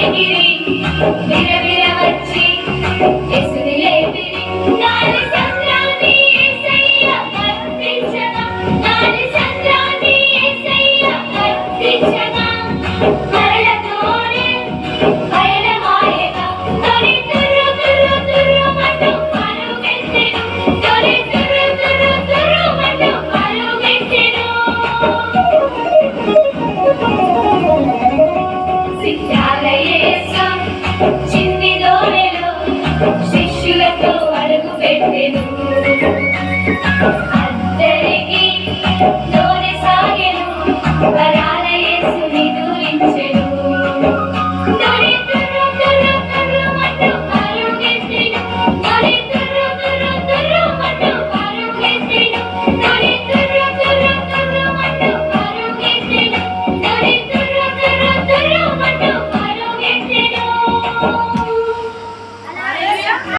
ఎగిరి విరవిర వచ్చి ఎసుని లేపిరి నాలి సంద్రాన్ని యేసయ్య కర్తించగా నాలి సంద్రాన్ని యేసయ్య కర్తించగా మరలతోనే పయనమాయగా తొలి తుర్రు తుర్రు తుర్రు మంటూ పరుగెత్తెను తొలి తుర్రు తుర్రు తుర్రు మంటూ పరుగెత్తెను సిద్ధాల యేసు చిన్ని దోణిలో శిష్యులతో అడుగు పెట్టెను